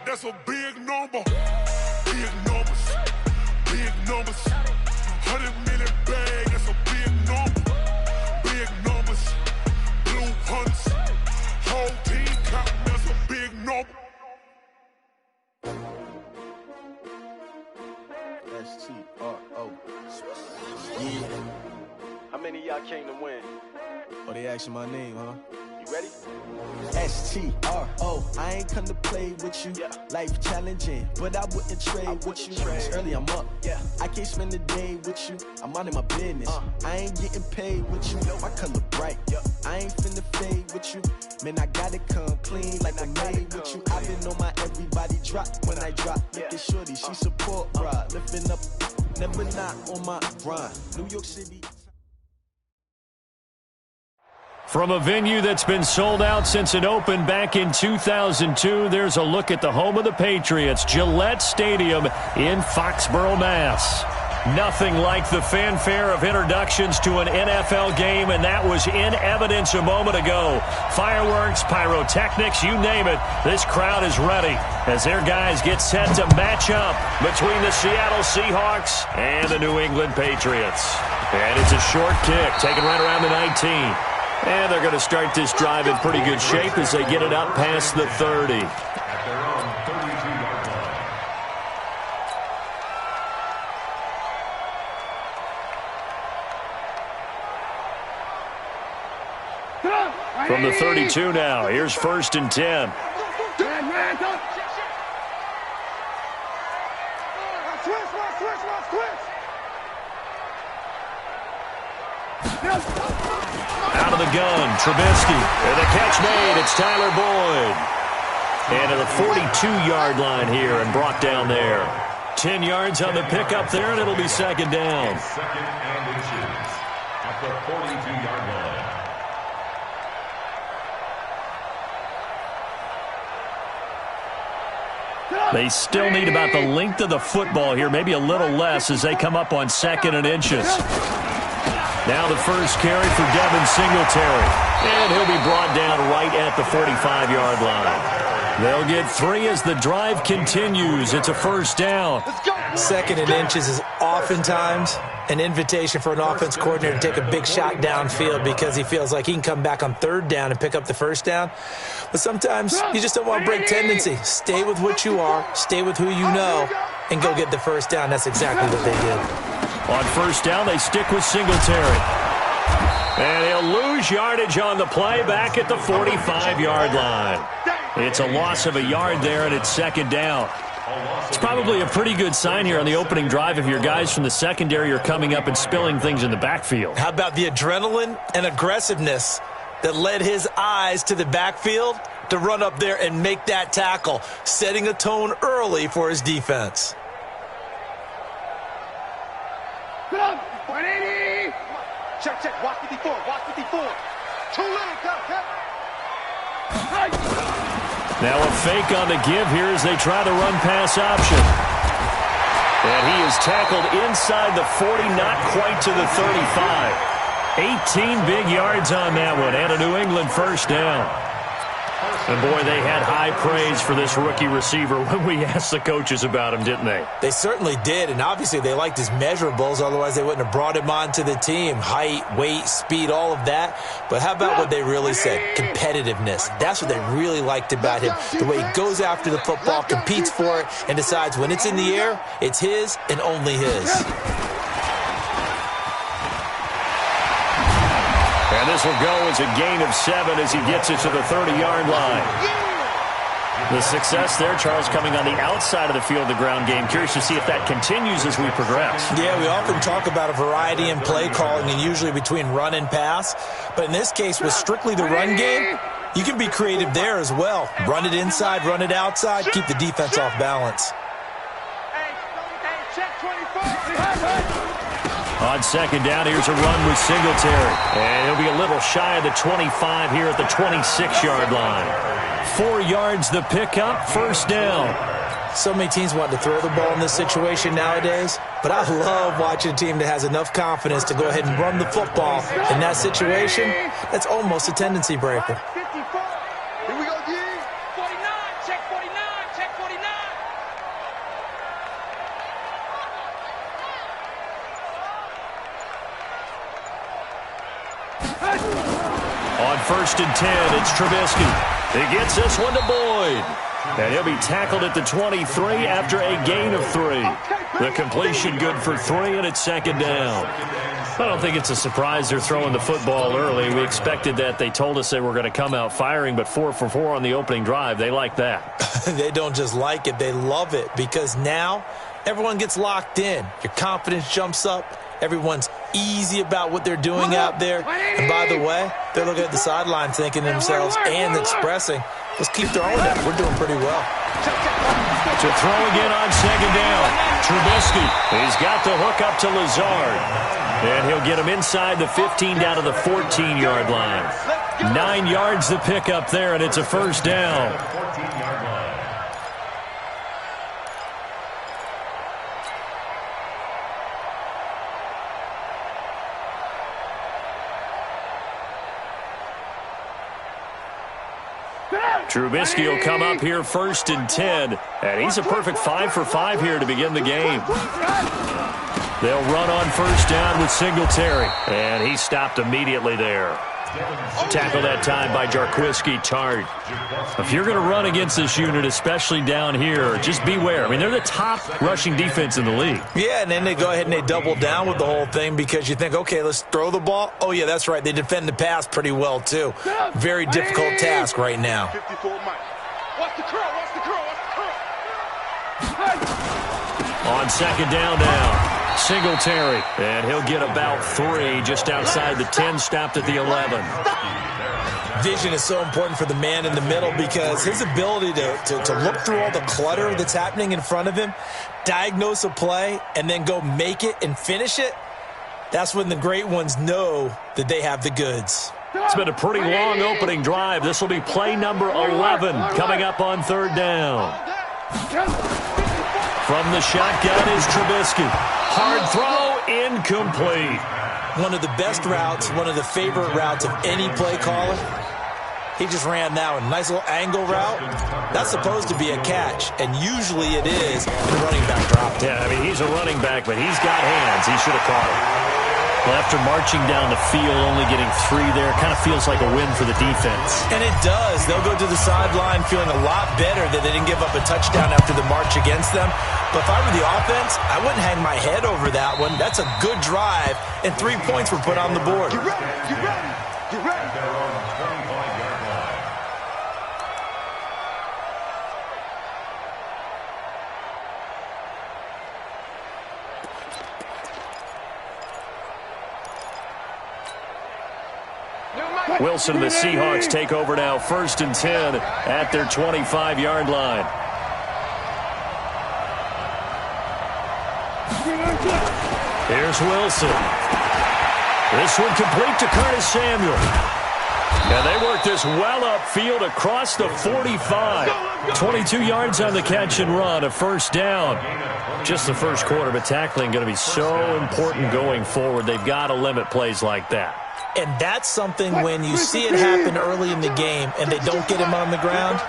that's a big number. Big numbers, big numbers. 100 million bag, that's a big number. Big numbers, blue hunts. Whole team counting, that's a big number. S-T-R-O. Yeah. How many of y'all came to win? Oh, they asking my name, huh? You ready? S-T-R-O. I ain't come to play with you. Yeah. Life challenging, but I wouldn't trade with you. It's early, I'm up. Yeah. I can't spend the day with you. I'm minding my business. I ain't getting paid with you. My color bright. Yeah. I ain't finna fade with you. Man, I gotta come clean like I'm made with you. I've been on my everybody drop when I drop. Look at shorty, she support, bruh. Lifting up, never not on my grind. New York City. From a venue that's been sold out since it opened back in 2002, there's a look at the home of the Patriots, Gillette Stadium in Foxborough, Mass. Nothing like the fanfare of introductions to an NFL game, and that was in evidence a moment ago. Fireworks, pyrotechnics, you name it, this crowd is ready as their guys get set to match up between the Seattle Seahawks and the New England Patriots. And it's a short kick, taken right around the 19. And they're going to start this drive in pretty good shape as they get it up past the 30. At their own 32-yard line. From the 32 now, here's 1st and 10. Out of the gun, Trubisky. And the catch made, it's Tyler Boyd. And to the 42-yard line here and brought down there. 10 yards on the pickup there, and it'll be 2nd down. Second and inches at the 42-yard line. They still need about the length of the football here, maybe a little less as they come up on 2nd and inches. Now the first carry for Devin Singletary. And he'll be brought down right at the 45-yard line. They'll get 3 as the drive continues. It's a 1st down. 2nd and inches is oftentimes an invitation for an offense coordinator to take a big shot downfield because he feels like he can come back on 3rd down and pick up the 1st down. But sometimes you just don't want to break tendency. Stay with what you are, stay with who you know, and go get the 1st down. That's exactly what they did. On 1st down, they stick with Singletary. And he'll lose yardage on the play back at the 45-yard line. It's a loss of a yard there, and it's 2nd down. It's probably a pretty good sign here on the opening drive if your guys from the secondary are coming up and spilling things in the backfield. How about the adrenaline and aggressiveness that led his eyes to the backfield to run up there and make that tackle, setting a tone early for his defense. Good up, 180. Check, watch 54, watch 54. Too little, cut. Now a fake on the give here as they try the run-pass option. And he is tackled inside the 40, not quite to the 35. 18 big yards on that one, and a New England 1st down. And, boy, they had high praise for this rookie receiver when we asked the coaches about him, didn't they? They certainly did, and obviously they liked his measurables. Otherwise, they wouldn't have brought him onto the team. Height, weight, speed, all of that. But how about what they really said? Competitiveness. That's what they really liked about him. The way he goes after the football, competes for it, and decides when it's in the air, it's his and only his. And this will go as a gain of 7 as he gets it to the 30-yard line. The success there, Charles, coming on the outside of the field, the ground game. Curious to see if that continues as we progress. Yeah, we often talk about a variety in play calling and usually between run and pass. But in this case, with strictly the run game, you can be creative there as well. Run it inside, run it outside, keep the defense off balance. On 2nd down, here's a run with Singletary. And he'll be a little shy of the 25 here at the 26-yard line. 4 yards the pickup, 1st down. So many teams want to throw the ball in this situation nowadays, but I love watching a team that has enough confidence to go ahead and run the football. In that situation, that's almost a tendency breaker. Here we go, D. 49, check 49, check 49. On 1st and 10, it's Trubisky. He gets this one to Boyd. And he'll be tackled at the 23 after a gain of 3. The completion good for 3, and it's 2nd down. I don't think it's a surprise they're throwing the football early. We expected that. They told us they were going to come out firing, but 4 for 4 on the opening drive. They like that. They don't just like it. They love it because now everyone gets locked in. Your confidence jumps up. Everyone's easy about what they're doing out there. And by the way, they're looking at the sideline thinking to themselves and expressing, let's keep throwing it. We're doing pretty well. To throw again on 2nd down. Trubisky. He's got the hook up to Lazard. And he'll get him inside the 15 down to the 14-yard line. 9 yards to pick up there, and it's a 1st down. Trubisky will come up here 1st and 10, and he's a perfect 5 for 5 here to begin the game. They'll run on 1st down with Singletary, and he stopped immediately there. Tackled that time by Jarquiski Tart. If you're going to run against this unit, especially down here, just beware. I mean, they're the top rushing defense in the league. Yeah, and then they go ahead and they double down with the whole thing because you think, okay, let's throw the ball. Oh, yeah, that's right. They defend the pass pretty well, too. Very difficult task right now. Watch the curl, watch the curl, watch the curl. On 2nd down now. Singletary, and he'll get about 3 just outside the 10, stopped at the 11. Vision is so important for the man in the middle because his ability to look through all the clutter that's happening in front of him, diagnose a play, and then go make it and finish it, that's when the great ones know that they have the goods. It's been a pretty long opening drive. This will be play number 11 coming up on 3rd down. From the shotgun is Trubisky. Hard throw, incomplete. One of the best routes, one of the favorite routes of any play caller. He just ran that one. Nice little angle route. That's supposed to be a catch, and usually it is. The running back dropped it. Yeah, I mean, he's a running back, but he's got hands. He should have caught it. Well, after marching down the field, only getting 3 there, kind of feels like a win for the defense. And it does. They'll go to the sideline feeling a lot better that they didn't give up a touchdown after the march against them. But if I were the offense, I wouldn't hang my head over that one. That's a good drive, and 3 points were put on the board. You ready? You ready? You ready? Wilson and the Seahawks take over now, 1st and 10 at their 25-yard line. Here's Wilson. This one complete to Curtis Samuel. And they work this well upfield across the 45. 22 yards on the catch and run, a 1st down. Just the first quarter, but tackling going to be so important going forward. They've got to limit plays like that. And that's something when you see it happen early in the game and they don't get him on the ground,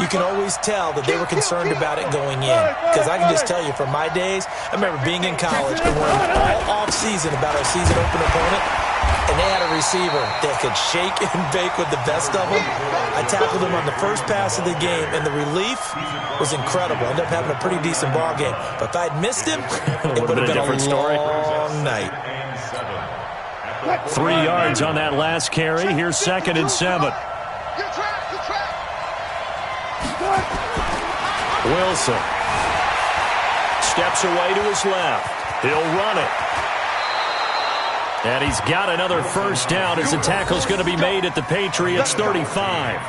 you can always tell that they were concerned about it going in. Because I can just tell you from my days, I remember being in college and worrying all off-season about our season open opponent, and they had a receiver that could shake and bake with the best of them. I tackled him on the first pass of the game, and the relief was incredible. I ended up having a pretty decent ball game. But if I had missed him, it would have been a long night. 3 yards on that last carry. Here's 2nd and 7. Wilson steps away to his left. He'll run it. And he's got another 1st down as the tackle's going to be made at the Patriots' 35.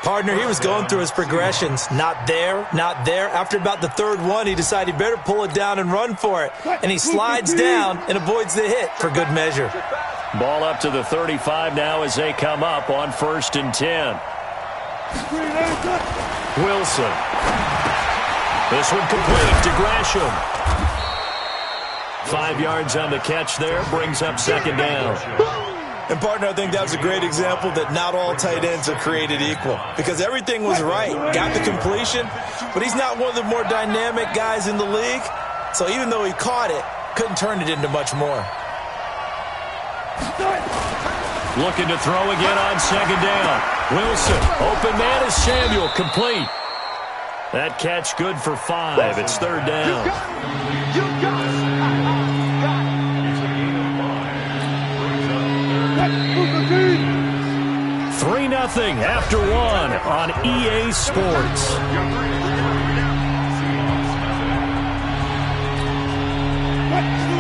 Partner, he was going through his progressions. Not there, not there. After about the 3rd one, he decided he better pull it down and run for it. And he slides down and avoids the hit for good measure. Ball up to the 35 now as they come up on 1st and 10. Wilson. This one complete to Gresham. 5 yards on the catch there, brings up 2nd down. And, partner, I think that was a great example that not all tight ends are created equal. Because everything was right. Got the completion, but he's not one of the more dynamic guys in the league. So even though he caught it, couldn't turn it into much more. Looking to throw again on second down. Wilson, open man is Samuel, complete. That catch good for 5. It's third down. You got it. 3-0 after 1 on EA Sports.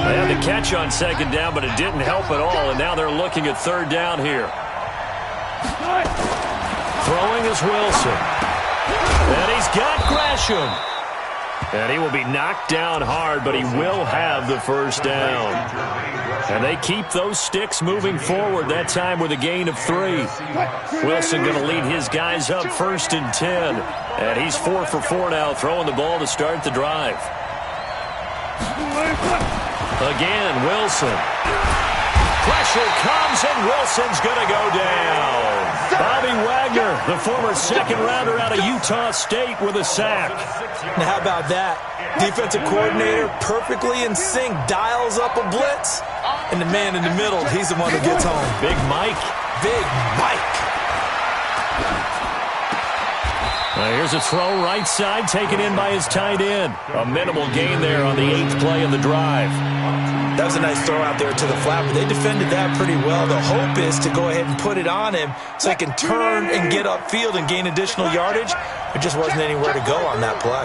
They had the catch on second down, but it didn't help at all, and now they're looking at third down here. Throwing is Wilson. And he's got Gresham. And he will be knocked down hard, but he will have the first down. And they keep those sticks moving forward, that time with a gain of 3. Wilson going to lead his guys up 1st and 10. And he's 4 for 4 now, throwing the ball to start the drive. Again, Wilson. Pressure comes, and Wilson's going to go down. Bobby Wagner, the former second-rounder out of Utah State, with a sack. Now, how about that? Defensive coordinator perfectly in sync, dials up a blitz, and the man in the middle, he's the one who gets home. Big Mike. Big Mike. Here's a throw right side, taken in by his tight end. A minimal gain there on the 8th play of the drive. That was a nice throw out there to the flat, but they defended that pretty well. The hope is to go ahead and put it on him so he can turn and get upfield and gain additional yardage. There just wasn't anywhere to go on that play.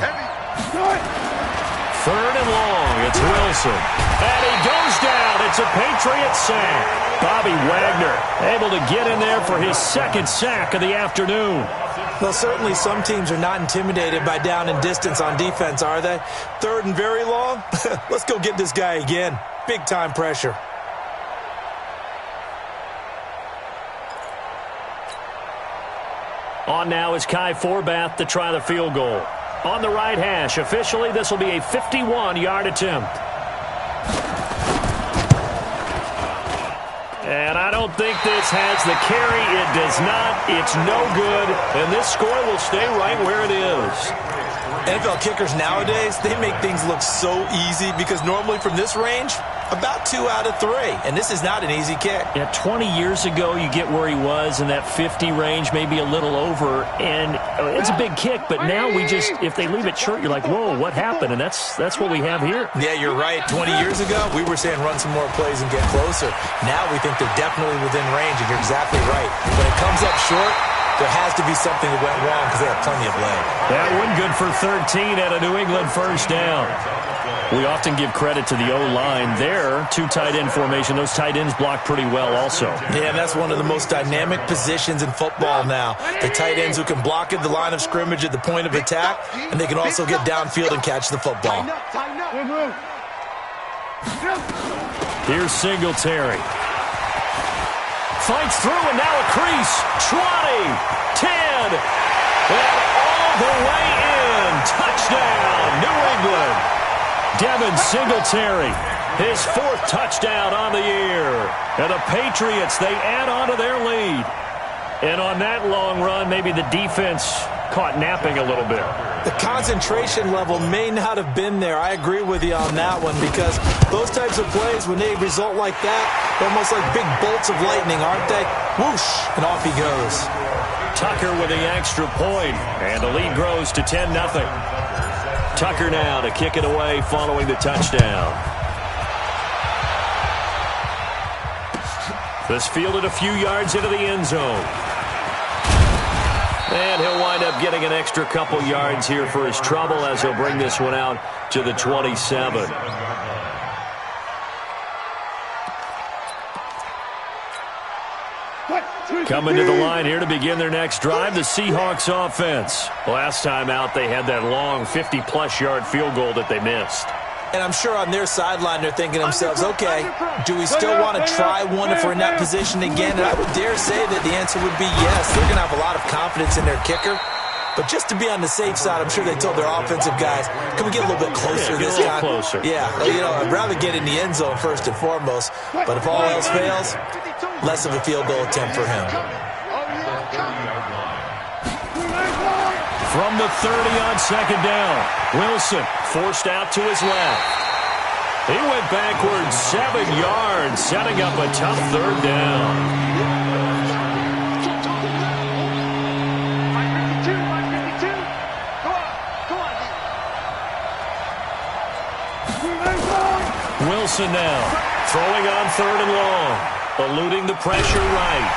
Third and long, it's Wilson. And he goes down. It's a Patriot sack. Bobby Wagner able to get in there for his 2nd sack of the afternoon. Well, certainly some teams are not intimidated by down and distance on defense, are they? 3rd and very long? Let's go get this guy again. Big-time pressure. On now is Kai Forbath to try the field goal. On the right hash, officially this will be a 51-yard attempt. And I don't think this has the carry. It does not. It's no good. And this score will stay right where it is. NFL kickers nowadays, they make things look so easy because normally from this range, about 2 out of 3. And this is not an easy kick. Yeah, 20 years ago, you get where he was in that 50 range, maybe a little over. And it's a big kick, but now we just, if they leave it short, you're like, whoa, what happened? And that's what we have here. Yeah, you're right. 20 years ago, we were saying run some more plays and get closer. Now we think they're definitely within range, and you're exactly right. When it comes up short, there has to be something that went wrong because they have plenty of leg. That one good for 13 at a New England first down. We often give credit to the O-line there. 2 tight end formation. Those tight ends block pretty well also. Yeah, and that's one of the most dynamic positions in football now. The tight ends who can block at the line of scrimmage at the point of attack, and they can also get downfield and catch the football. Here's Singletary. Fights through, and now a crease. 20, 10, and all the way in. Touchdown, New England. Devin Singletary, his 4th touchdown on the year. And the Patriots, they add on to their lead. And on that long run, maybe the defense caught napping a little bit. The concentration level may not have been there. I agree with you on that one because those types of plays, when they result like that, they're almost like big bolts of lightning, aren't they? Whoosh, and off he goes. Tucker with the extra point, and the lead grows to 10-0. Tucker now to kick it away following the touchdown. This fielded a few yards into the end zone. And he'll wind up getting an extra couple yards here for his trouble as he'll bring this one out to the 27. Coming to the line here to begin their next drive, the Seahawks offense. Last time out, they had that long 50-plus yard field goal that they missed. And I'm sure on their sideline they're thinking to themselves, okay, do we still want to try one if we're in that position again? And I would dare say that the answer would be yes. They're going to have a lot of confidence in their kicker. But just to be on the safe side, I'm sure they told their offensive guys, can we get a little bit closer this time? Closer. Yeah, I'd rather get in the end zone first and foremost. But if all else fails, less of a field goal attempt for him. From the 30 on second down, Wilson forced out to his left. He went backwards 7 yards, setting up a tough third down. Wilson now, throwing on 3rd and long, eluding the pressure right.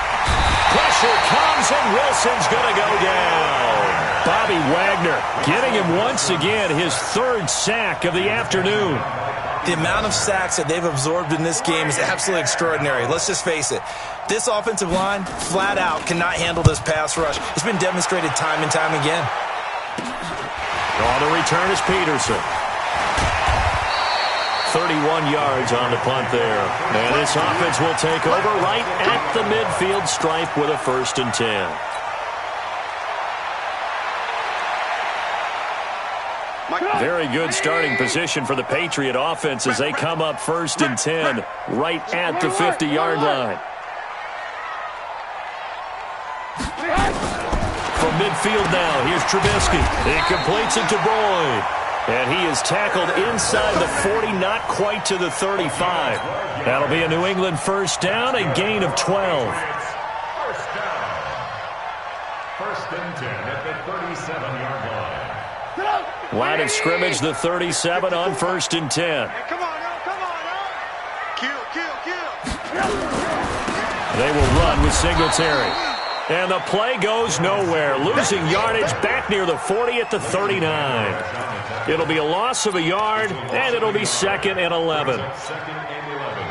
Pressure comes, and Wilson's going to go down. Bobby Wagner getting him once again his 3rd sack of the afternoon. The amount of sacks that they've absorbed in this game is absolutely extraordinary. Let's just face it. This offensive line, flat out, cannot handle this pass rush. It's been demonstrated time and time again. On the return is Peterson. 31 yards on the punt there. And this offense will take over right at the midfield stripe with a 1st and 10. Very good starting position for the Patriot offense as they come up 1st and 10 right at the 50-yard line. From midfield now, here's Trubisky. He completes it to Boyd. And he is tackled inside the 40, not quite to the 35. That'll be a New England 1st down, a gain of 12. 1st down. 1st and 10 at the 37-yard line. Line of scrimmage, the 37 on 1st and 10. Come on, Kill. They will run with Singletary. And the play goes nowhere. Losing yardage back near the 40 at the 39. It'll be a loss of a yard, and it'll be 2nd and 11. 2nd and 11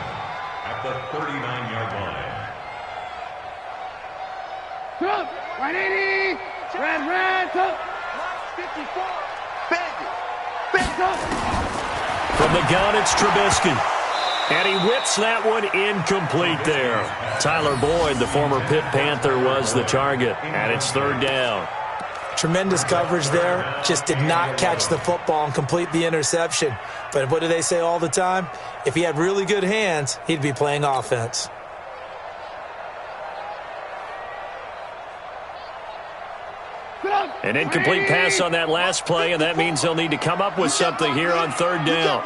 at the 39-yard line. 180. Red. 54. From the gun, it's Trubisky. And he whips that one incomplete there. Tyler Boyd, the former Pitt Panther, was the target. And it's 3rd down. Tremendous coverage there. Just did not catch the football and complete the interception. But what do they say all the time? If he had really good hands, he'd be playing offense. An incomplete pass on that last play, and that means they'll need to come up with something here on 3rd down.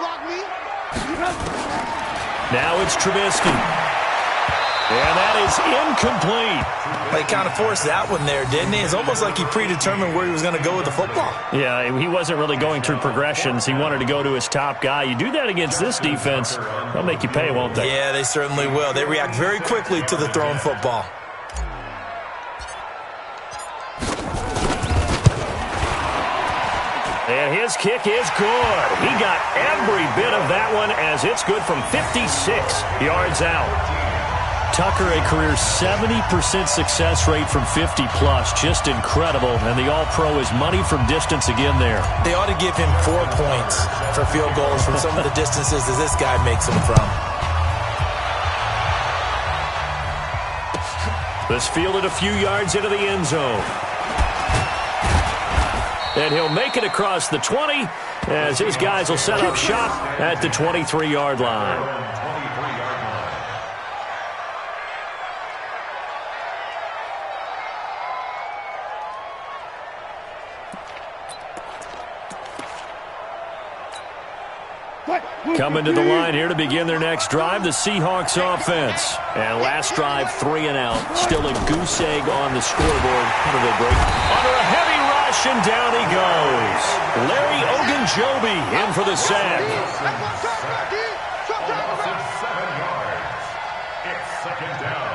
Now it's Trubisky. And that is incomplete. He kind of forced that one there, didn't he? It's almost like he predetermined where he was going to go with the football. Yeah, he wasn't really going through progressions. He wanted to go to his top guy. You do that against this defense, they'll make you pay, won't they? Yeah, they certainly will. They react very quickly to the thrown football. And his kick is good. He got every bit of that one as it's good from 56 yards out. Tucker, a career 70% success rate from 50-plus. Just incredible. And the All-Pro is money from distance again there. They ought to give him 4 points for field goals from some of the distances that this guy makes them from. This fielded a few yards into the end zone. And he'll make it across the 20 as his guys will set up shop at the 23-yard line. Coming to the line here to begin their next drive, the Seahawks offense. And last drive, 3 and out. Still a goose egg on the scoreboard. How do they break? Under a heavy rush, and down he goes. Larry Ogunjobi in for the sack. 7 yards. It's 2nd down.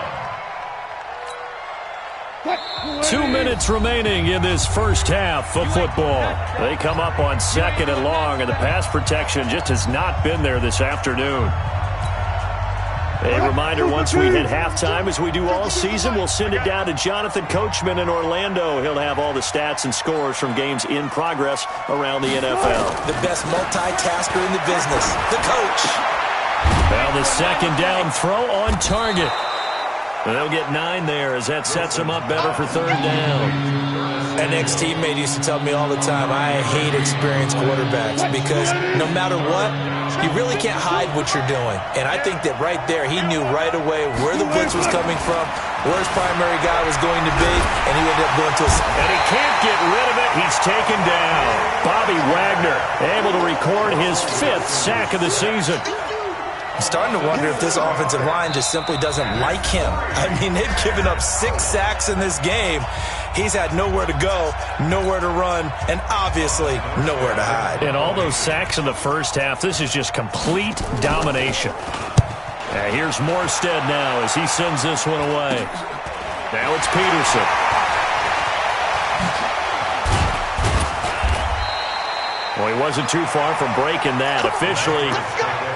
2 minutes remaining in this first half of football. They come up on 2nd and long, and the pass protection just has not been there this afternoon. A reminder, once we hit halftime, as we do all season, we'll send it down to Jonathan Coachman in Orlando. He'll have all the stats and scores from games in progress around the NFL. The best multitasker in the business, the coach. Now the 2nd down throw on target. They'll get 9 there as that sets them up better for third down. An ex-teammate used to tell me all the time, I hate experienced quarterbacks because no matter what, you really can't hide what you're doing. And I think that right there, he knew right away where the blitz was coming from, where his primary guy was going to be, and he ended up going to a... And he can't get rid of it. He's taken down. Bobby Wagner able to record his 5th sack of the season. I'm starting to wonder if this offensive line just simply doesn't like him. I mean, they've given up 6 sacks in this game. He's had nowhere to go, nowhere to run, and obviously nowhere to hide. And all those sacks in the first half, this is just complete domination. Here's Morstead now as he sends this one away. Now it's Peterson. Well, he wasn't too far from breaking that. Officially,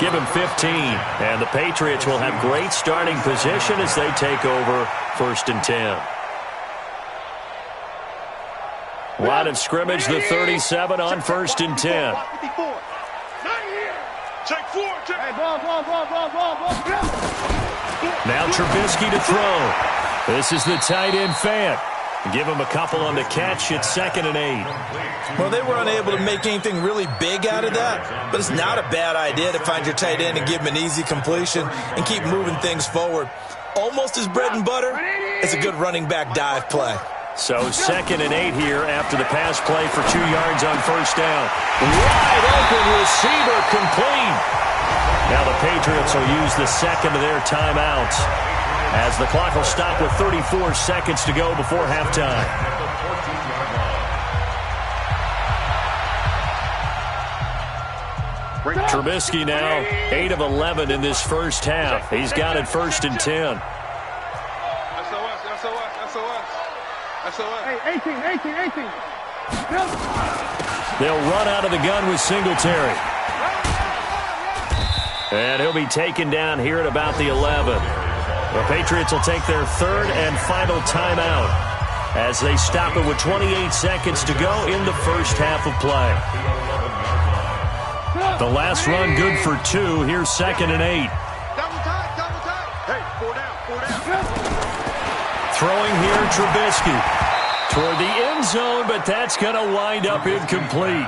give him 15. And the Patriots will have great starting position as they take over 1st and 10. Line of scrimmage, the 37 on 1st and 10. Now Trubisky to throw. This is the tight end Fant. Give him a couple on the catch. It's 2nd and 8. Well, they were unable to make anything really big out of that, but it's not a bad idea to find your tight end and give him an easy completion and keep moving things forward. Almost as bread and butter, it's a good running back dive play. So 2nd and 8 here after the pass play for 2 yards on 1st down. Wide open receiver complete. Now the Patriots will use the 2nd of their timeouts as the clock will stop with 34 seconds to go before halftime. Trubisky now 8 of 11 in this first half. He's got it 1st and 10. Hey, 18. They'll run out of the gun with Singletary. And he'll be taken down here at about the 11. The Patriots will take their 3rd and final timeout as they stop it with 28 seconds to go in the first half of play. The last run good for 2. Here's 2nd and 8. Double time. Hey, 4 down. Throwing here, Trubisky toward the end zone, but that's going to wind up incomplete.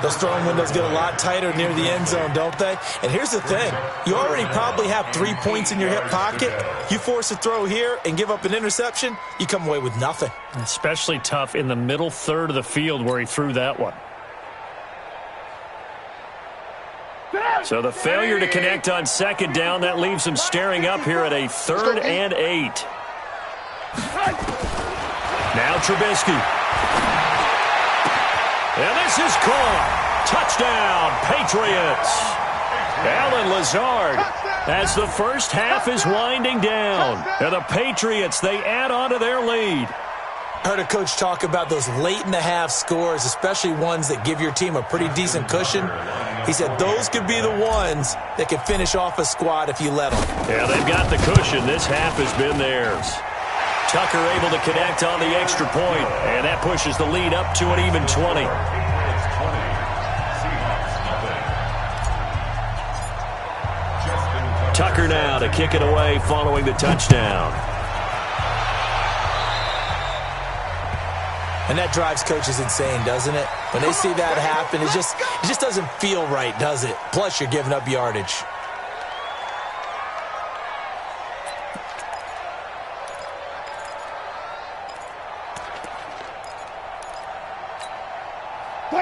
Those throwing windows get a lot tighter near the end zone, don't they? And here's the thing. You already probably have 3 points in your hip pocket. You force a throw here and give up an interception, you come away with nothing. Especially tough in the middle third of the field where he threw that one. So the failure to connect on 2nd down, that leaves him staring up here at a 3rd and 8. Now Trubisky. And this is caught. Touchdown, Patriots. Allen Lazard as the first half is winding down. And the Patriots, they add on to their lead. I heard a coach talk about those late-in-the-half scores, especially ones that give your team a pretty decent cushion. He said those could be the ones that can finish off a squad if you let them. Yeah, they've got the cushion. This half has been theirs. Tucker able to connect on the extra point, and that pushes the lead up to an even 20. Tucker now to kick it away following the touchdown. And that drives coaches insane, doesn't it? When they see that happen, it just doesn't feel right, does it? Plus, you're giving up yardage.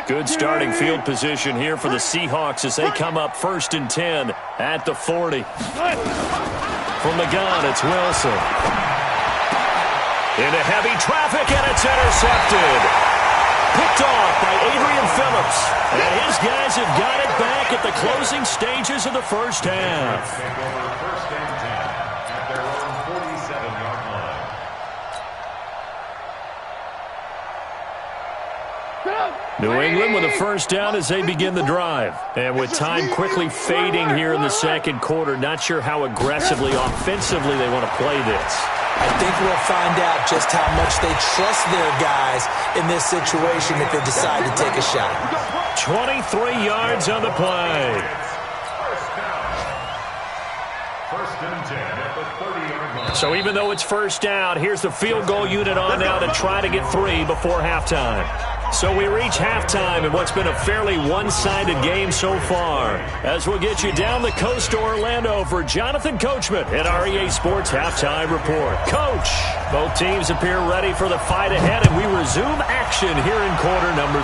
Good starting field position here for the Seahawks as they come up 1st and 10 at the 40. From the gun, it's Wilson. Into heavy traffic, and it's intercepted. Picked off by Adrian Phillips. And his guys have got it back at the closing stages of the first half. First and 10 at their own 47-yard line. New England with a first down as they begin the drive. And with time quickly fading here in the second quarter, not sure how aggressively, offensively they want to play this. I think we'll find out just how much they trust their guys in this situation if they decide to take a shot. 23 yards on the play. First down. First and 10 at the 30-yard line. So even though it's first down, here's the field goal unit on now to try to get 3 before halftime. So we reach halftime in what's been a fairly one-sided game so far. As we'll get you down the coast to Orlando for Jonathan Coachman at our EA Sports Halftime Report. Coach, both teams appear ready for the fight ahead, and we resume action here in quarter number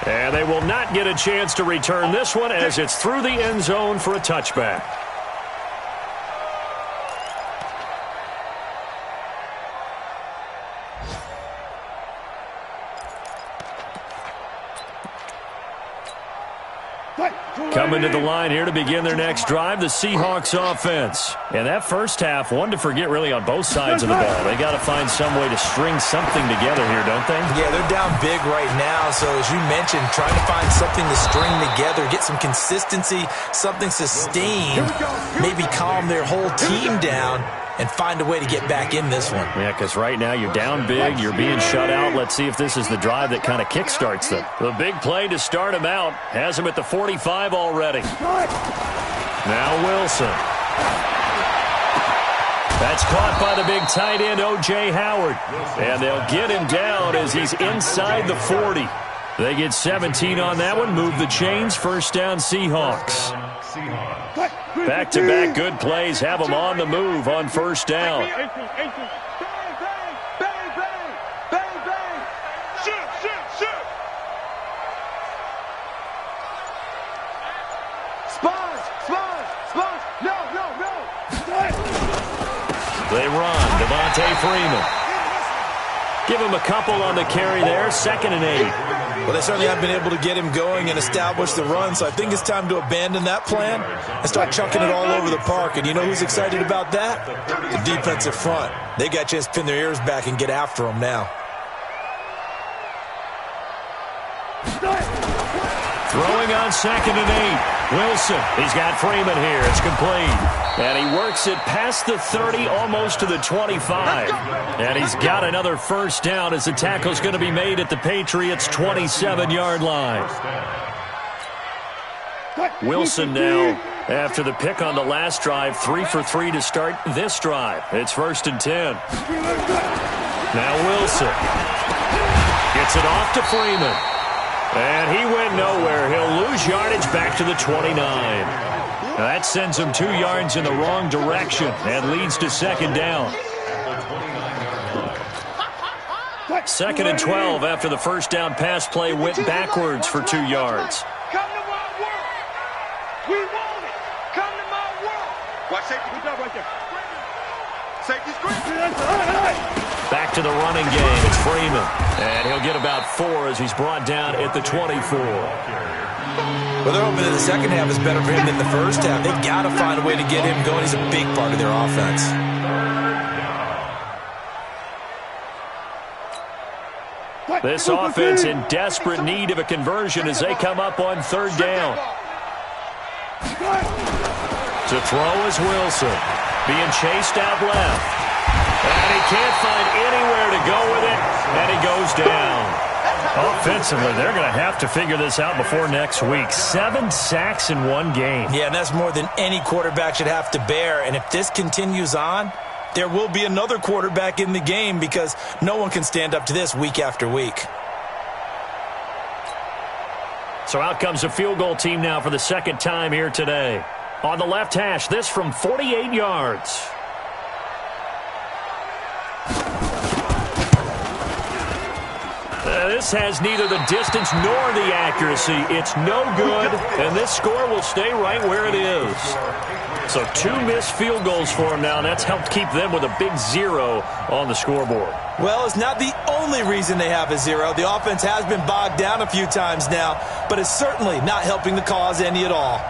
3. And they will not get a chance to return this one as it's through the end zone for a touchback. Coming to the line here to begin their next drive, the Seahawks offense. And that first half, one to forget really on both sides of the ball. They got to find some way to string something together here, don't they? Yeah, they're down big right now. So as you mentioned, trying to find something to string together, get some consistency, something sustained, maybe calm their whole team down and find a way to get back in this one. Yeah, because right now you're down big, you're being shut out. Let's see if this is the drive that kind of kickstarts them. The big play to start him out has him at the 45 already. Now Wilson. That's caught by the big tight end, O.J. Howard. And they'll get him down as he's inside the 40. They get 17 on that one, move the chains, first down Seahawks. Back-to-back good plays have them on the move on first down. They run, Devontae Freeman. Give him a couple on the carry there, 2nd and 8. Well, they certainly have been able to get him going and establish the run, so I think it's time to abandon that plan and start chucking it all over the park. And you know who's excited about that? The defensive front. They got a chance to pin their ears back and get after him now. Throwing on 2nd and 8. Wilson, he's got Freeman here. It's complete. And he works it past the 30, almost to the 25. And he's got another first down as the tackle's going to be made at the Patriots' 27-yard line. Wilson now, after the pick on the last drive, 3 for 3 to start this drive. It's 1st and 10. Now Wilson gets it off to Freeman. And he went nowhere. He'll lose yardage back to the 29. That sends him 2 yards in the wrong direction and leads to 2nd down. 2nd and 12 after the first down pass play went backwards for 2 yards. Come to my world. We want it. Come to my world. Watch safety. Good job right there. Safety screen. Back to the running game. It's Freeman. And he'll get about 4 as he's brought down at the 24. Well, they're hoping that the second half is better for him than the first half. They've got to find a way to get him going. He's a big part of their offense. This offense in desperate need of a conversion as they come up on 3rd down. To throw is Wilson. Being chased out left. And he can't find anywhere to go with it. And he goes down. Offensively, they're going to have to figure this out before next week. 7 sacks in 1 game. Yeah, and that's more than any quarterback should have to bear. And if this continues on, there will be another quarterback in the game because no one can stand up to this week after week. So out comes a field goal team now for the 2nd time here today. On the left hash, this from 48 yards. This has neither the distance nor the accuracy. It's no good, and this score will stay right where it is. So 2 missed field goals for them now, and that's helped keep them with a big 0 on the scoreboard. Well, it's not the only reason they have a 0. The offense has been bogged down a few times now, but it's certainly not helping the cause any at all.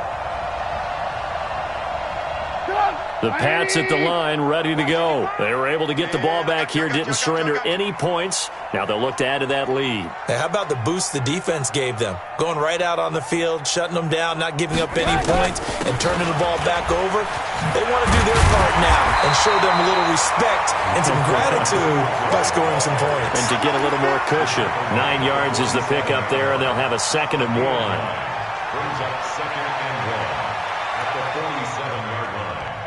The Pats at the line, ready to go. They were able to get the ball back here, didn't surrender any points. Now they'll look to add to that lead. Hey, how about the boost the defense gave them? Going right out on the field, shutting them down, not giving up any points, and turning the ball back over. They want to do their part now and show them a little respect and some gratitude by scoring some points. And to get a little more cushion. 9 yards is the pickup there, and they'll have a 2nd and 1. Brings up 2nd and 1 at the 47-yard line.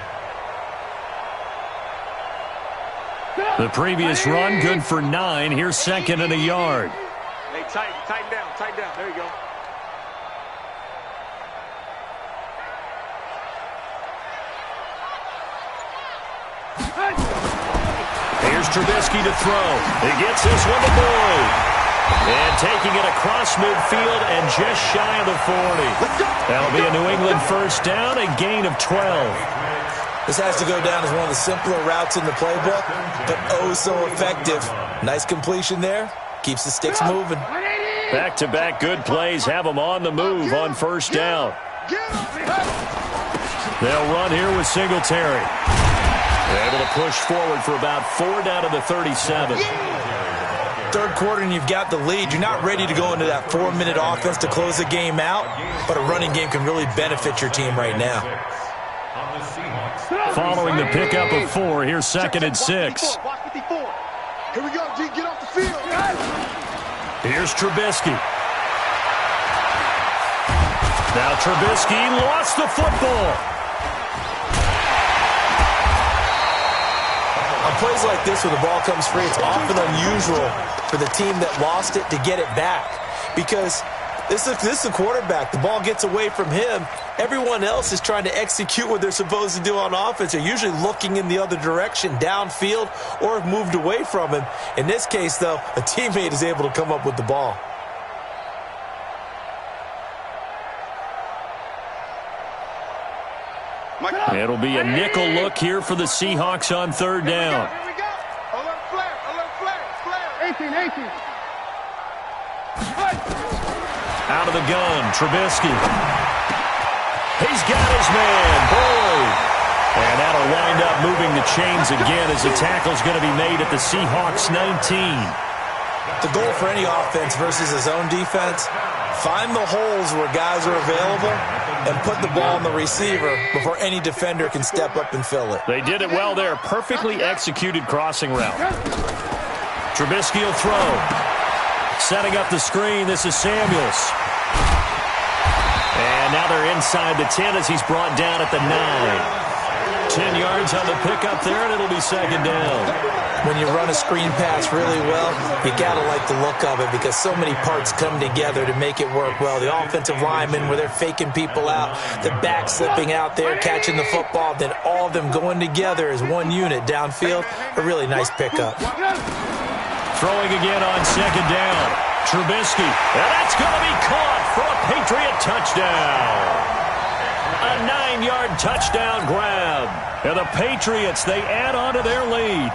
The previous run, good for 9. Here's second and a yard. Hey, tighten down. There you go. Here's Trubisky to throw. He gets this one to Boyd. And taking it across midfield and just shy of the 40. That'll be a New England first down, a gain of 12. This has to go down as one of the simpler routes in the playbook, but oh so effective. Nice completion there. Keeps the sticks moving. Back-to-back good plays have them on the move on first down. They'll run here with Singletary. Able to push forward for about 4 down to the 37. Third quarter and you've got the lead. You're not ready to go into that 4-minute offense to close the game out, but a running game can really benefit your team right now. Following the pickup of 4, here's second and 6. Here we go, G. Get off the field. Here's Trubisky. Now Trubisky lost the football. On plays like this where the ball comes free, it's often unusual for the team that lost it to get it back because this is the quarterback. The ball gets away from him. Everyone else is trying to execute what they're supposed to do on offense. They're usually looking in the other direction, downfield, or have moved away from him. In this case, though, a teammate is able to come up with the ball. It'll be a nickel look here for the Seahawks on third down. Here we go. Alert flare. 18. Out of the gun, Trubisky. He's got his man, Boyd. And that'll wind up moving the chains again as the tackle's going to be made at the Seahawks 19. The goal for any offense versus his own defense, find the holes where guys are available and put the ball on the receiver before any defender can step up and fill it. They did it well there. Perfectly executed crossing route. Trubisky will throw. Setting up the screen, this is Samuels. And now they're inside the 10 as he's brought down at the 9. 10 yards on the pickup there, and it'll be second down. When you run a screen pass really well, you got to like the look of it because so many parts come together to make it work well. The offensive linemen, where they're faking people out, the back slipping out there, catching the football, then all of them going together as one unit downfield. A really nice pickup. Throwing again on second down. Trubisky. And that's going to be caught for a Patriot touchdown. A 9-yard touchdown grab. And the Patriots, they add on to their lead.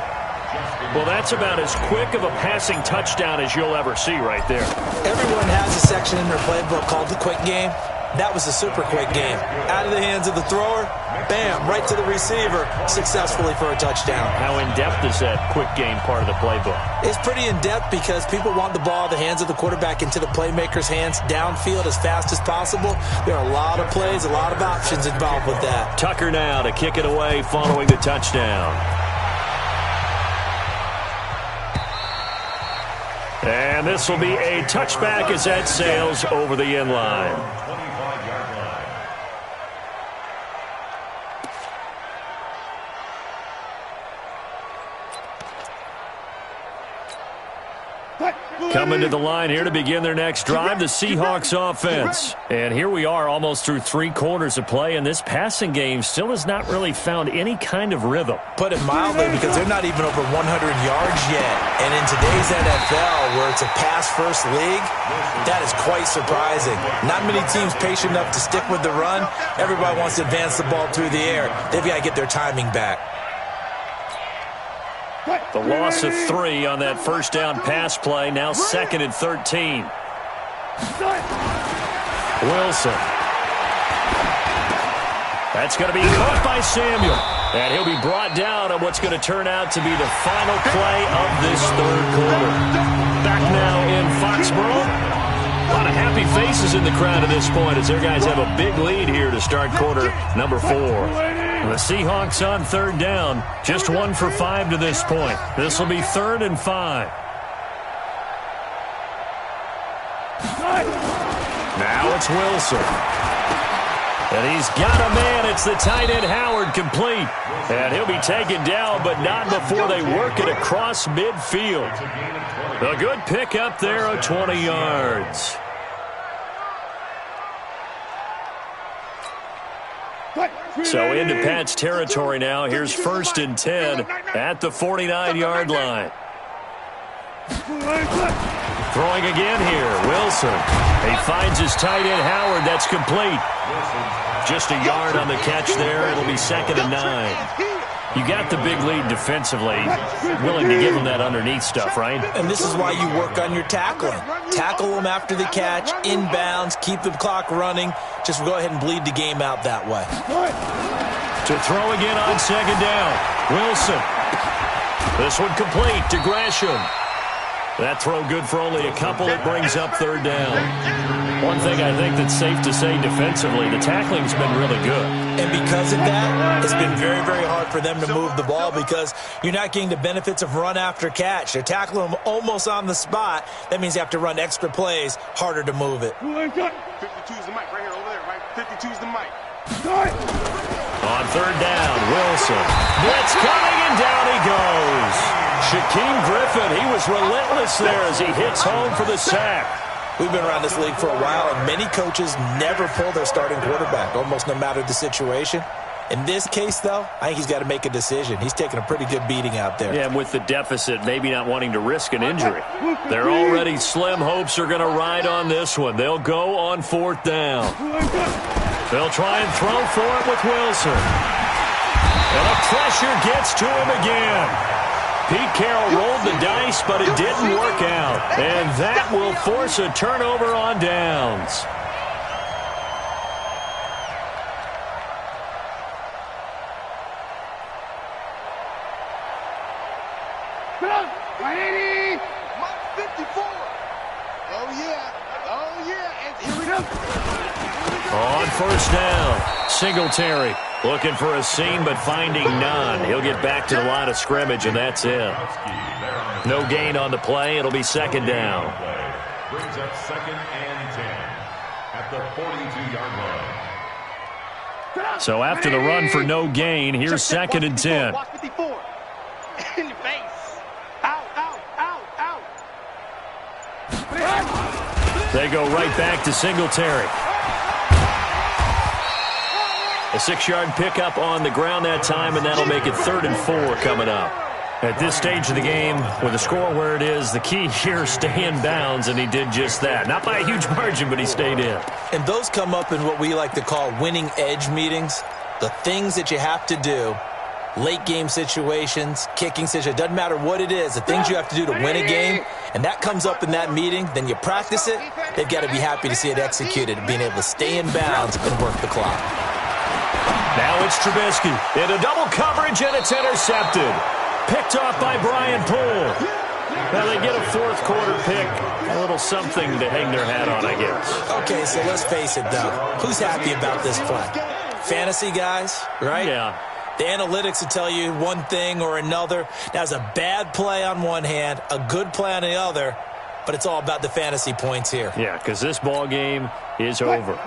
Well, that's about as quick of a passing touchdown as you'll ever see right there. Everyone has a section in their playbook called the quick game. That was a super quick game. Out of the hands of the thrower, bam, right to the receiver, successfully for a touchdown. How in-depth is that quick game part of the playbook? It's pretty in-depth because people want the ball out of the hands of the quarterback into the playmaker's hands downfield as fast as possible. There are a lot of plays, a lot of options involved with that. Tucker now to kick it away following the touchdown. And this will be a touchback as that sails over the end line. 25-yard line. Coming to the line here to begin their next drive, the Seahawks offense. And here we are almost through 3 quarters of play, and this passing game still has not really found any kind of rhythm. Put it mildly, because they're not even over 100 yards yet. And in today's NFL, where it's a pass-first league, that is quite surprising. Not many teams patient enough to stick with the run. Everybody wants to advance the ball through the air. They've got to get their timing back. The loss of 3 on that first down pass play, now second and 13. Wilson. That's going to be caught by Samuel. And he'll be brought down on what's going to turn out to be the final play of this third quarter. Back now in Foxborough. A lot of happy faces in the crowd at this point as their guys have a big lead here to start quarter number 4. The Seahawks on third down, just 1 for 5 to this point. This will be 3rd and 5. Now it's Wilson. And he's got a man. It's the tight end, Howard, complete. And he'll be taken down, but not before they work it across midfield. A good pick up there of 20 yards. So into Pat's territory now. Here's 1st and 10 at the 49-yard line. Throwing again here, Wilson. He finds his tight end, Howard. That's complete. Just a yard on the catch there. It'll be 2nd and 9. You got the big lead defensively. Willing to give him that underneath stuff, right? And this is why you work on your tackling. Tackle them after the catch, inbounds, keep the clock running. Just go ahead and bleed the game out that way. To throw again on 2nd down. Wilson. This one complete to Gresham. That throw good for only a couple. It brings up 3rd down. One thing I think that's safe to say defensively, the tackling's been really good. And because of that, it's been very, very hard for them to move the ball because you're not getting the benefits of run after catch. They're tackling them almost on the spot. That means you have to run extra plays, harder to move it. 52's the mic right here, over there, right? 52's the mic. On 3rd down, Wilson. Blitz coming, and down he goes. Shaquem Griffin, he was relentless there as he hits home for the sack. We've been around this league for a while, and many coaches never pull their starting quarterback, almost no matter the situation. In this case, though, I think he's got to make a decision. He's taking a pretty good beating out there. Yeah, and with the deficit, maybe not wanting to risk an injury. They're already slim hopes are going to ride on this one. They'll go on 4th down. They'll try and throw for it with Wilson. And the pressure gets to him again. Pete Carroll rolled the dice, but it didn't work out. And that will force a turnover on downs. Mark 54. Oh, yeah. Oh, yeah. And here we go. On 1st down, Singletary looking for a seam but finding none. He'll get back to the line of scrimmage, and that's it. No gain on the play. It'll be 2nd down. Brings up 2nd and 10 at the 42-yard line. So after the run for no gain, here's 2nd and 10. Watch 54. In the face. Out, out, out, out. They go right back to Singletary. A 6-yard pickup on the ground that time, and that'll make it 3rd and 4 coming up. At this stage of the game, with the score where it is, the key here, stay in bounds, and he did just that. Not by a huge margin, but he stayed in. And those come up in what we like to call winning edge meetings. The things that you have to do, late game situations, kicking situations, doesn't matter what it is, the things you have to do to win a game, and that comes up in that meeting, then you practice it, they've got to be happy to see it executed, being able to stay in bounds and work the clock. Now it's Trubisky into double coverage, and it's intercepted. Picked off by Brian Poole. Now they get a 4th quarter pick. A little something to hang their hat on, I guess. Okay, so let's face it, though. Who's happy about this play? Fantasy guys, right? Yeah. The analytics will tell you one thing or another. That's a bad play on one hand, a good play on the other, but it's all about the fantasy points here. Yeah, because this ball game is over.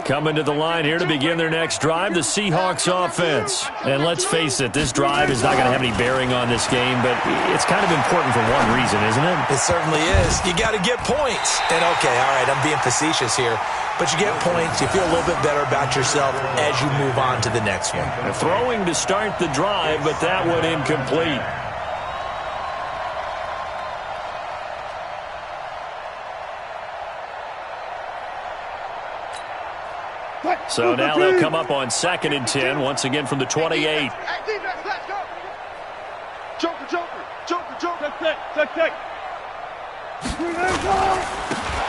Coming to the line here to begin their next drive, the Seahawks offense. And let's face it, this drive is not going to have any bearing on this game, but it's kind of important for one reason, isn't it? It certainly is. You got to get points. And okay, all right, I'm being facetious here, but you get points, you feel a little bit better about yourself as you move on to the next one. Throwing to start the drive, but that one incomplete. So now they'll come up on 2nd and 10, once again from the 28. Hey, defense, let's go. Joker, Joker, Joker, Joker. Take.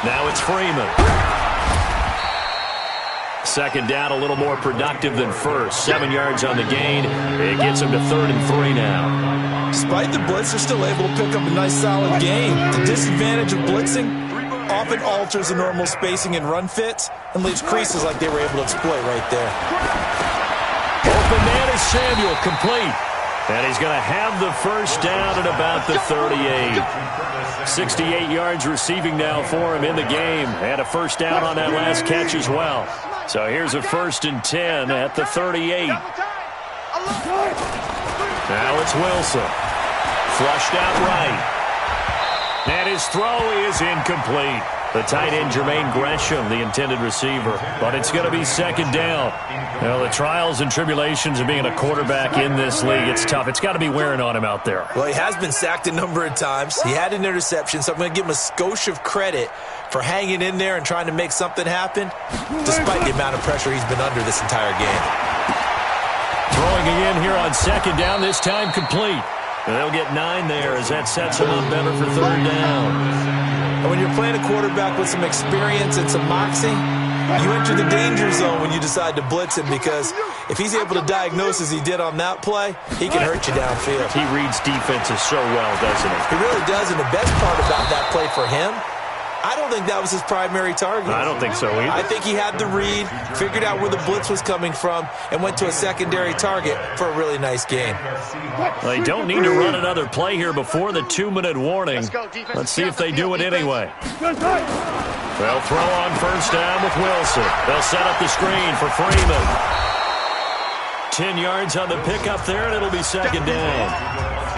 Now it's Freeman. 2nd down, a little more productive than first. 7 yards on the gain. It gets him to 3rd and 3 now. Despite the blitz, they're still able to pick up a nice, solid gain. The disadvantage of blitzing often alters the normal spacing and run fits and leaves creases like they were able to exploit right there. Open man is Samuel, complete. And he's going to have the 1st down at about the 38. 68 yards receiving now for him in the game. And a 1st down on that last catch as well. So here's a 1st and 10 at the 38. Now it's Wilson. Flushed out right. And his throw is incomplete. The tight end, Jermaine Gresham, the intended receiver. But it's going to be 2nd down. Well, the trials and tribulations of being a quarterback in this league, it's tough. It's got to be wearing on him out there. Well, he has been sacked a number of times. He had an interception, so I'm going to give him a skosh of credit for hanging in there and trying to make something happen, despite the amount of pressure he's been under this entire game. Throwing again here on 2nd down, this time complete. And they'll get 9 there as that sets him up better for 3rd down. And when you're playing a quarterback with some experience and some moxie, you enter the danger zone when you decide to blitz him, because if he's able to diagnose as he did on that play, he can hurt you downfield. He reads defenses so well, doesn't he? He really does, and the best part about that play for him, I don't think that was his primary target. I don't think so either. I think he had the read, figured out where the blitz was coming from, and went to a secondary target for a really nice game. They don't need to run another play here before the 2-minute warning. Let's see if they do it anyway. They'll throw on 1st down with Wilson. They'll set up the screen for Freeman. 10 yards on the pickup there, and it'll be 2nd down.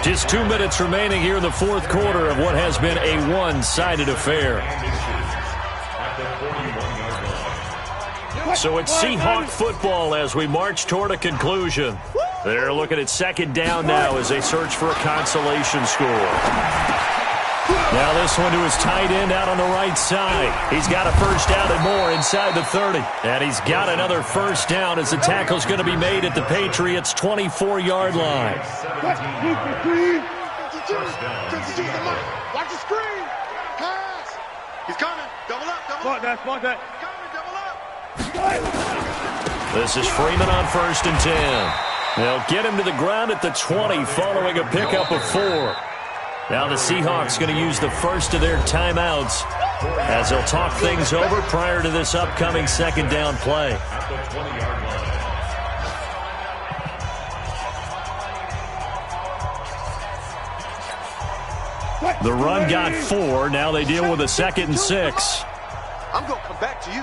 Just 2 minutes remaining here in the 4th quarter of what has been a one-sided affair. So it's Seahawk football as we march toward a conclusion. They're looking at 2nd down now as they search for a consolation score. Now this one to his tight end out on the right side. He's got a 1st down and more inside the 30. And he's got another 1st down as the tackle's going to be made at the Patriots' 24-yard line. Watch the screen. Pass. He's coming. Double up. Double up. Spot that. Coming. Double up. This is Freeman on 1st and 10. They'll get him to the ground at the 20 following a pickup of 4. Now the Seahawks going to use the first of their timeouts as they'll talk things over prior to this upcoming 2nd down play. The run got 4. Now they deal with a 2nd and 6. I'm going to come back to you.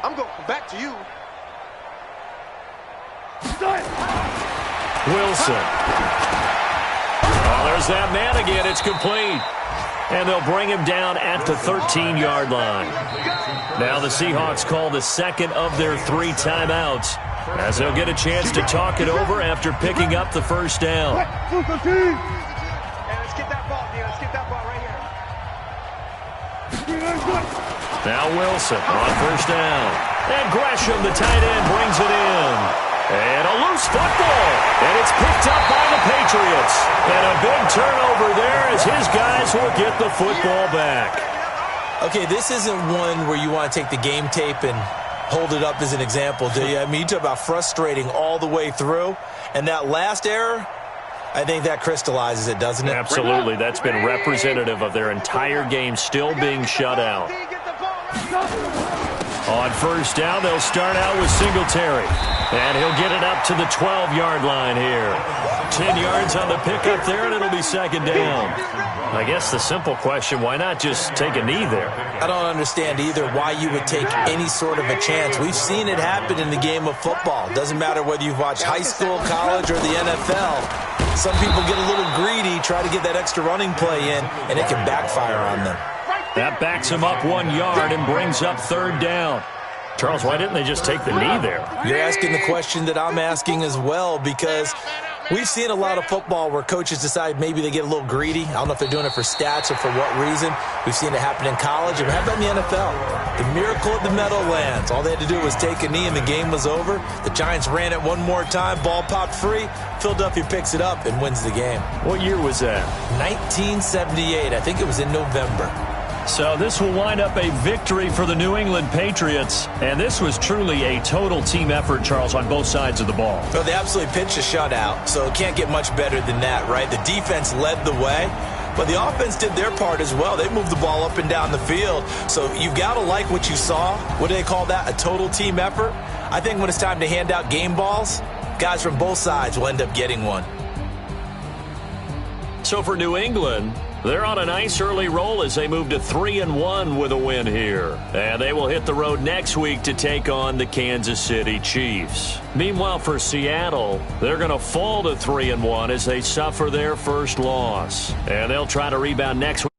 I'm going to come back to you. Wilson. Oh, there's that man again. It's complete. And they'll bring him down at the 13-yard line. Now the Seahawks call the 2nd of their 3 timeouts as they'll get a chance to talk it over after picking up the 1st down. Let's get that ball, Neil. Let's get that ball right here. Now Wilson on 1st down. And Gresham, the tight end, brings it in. And a loose football. And it's picked up by the Patriots. And a big turnover there as his guys will get the football back. Okay, this isn't one where you want to take the game tape and hold it up as an example, do you? I mean, you talk about frustrating all the way through. And that last error, I think that crystallizes it, doesn't it? Absolutely. That's been representative of their entire game still being shut out. On 1st down, they'll start out with Singletary. And he'll get it up to the 12-yard line here. 10 yards on the pickup there, and it'll be 2nd down. I guess the simple question, why not just take a knee there? I don't understand either why you would take any sort of a chance. We've seen it happen in the game of football. Doesn't matter whether you've watched high school, college, or the NFL. Some people get a little greedy, try to get that extra running play in, and it can backfire on them. That backs him up 1 yard and brings up 3rd down. Charles, why didn't they just take the knee there? You're asking the question that I'm asking as well, because we've seen a lot of football where coaches decide maybe they get a little greedy. I don't know if they're doing it for stats or for what reason. We've seen it happen in college, and we have that in the NFL. The miracle of the Meadowlands. All they had to do was take a knee, and the game was over. The Giants ran it one more time. Ball popped free. Philadelphia picks it up and wins the game. What year was that? 1978. I think it was in November. So this will wind up a victory for the New England Patriots. And this was truly a total team effort, Charles, on both sides of the ball. Well, they absolutely pitched a shutout, so it can't get much better than that, right? The defense led the way, but the offense did their part as well. They moved the ball up and down the field. So you've got to like what you saw. What do they call that? A total team effort? I think when it's time to hand out game balls, guys from both sides will end up getting one. So for New England, They're on a nice early roll as they move to 3-1 with a win here. And they will hit the road next week to take on the Kansas City Chiefs. Meanwhile, for Seattle, they're going to fall to 3-1 as they suffer their first loss. And they'll try to rebound next week.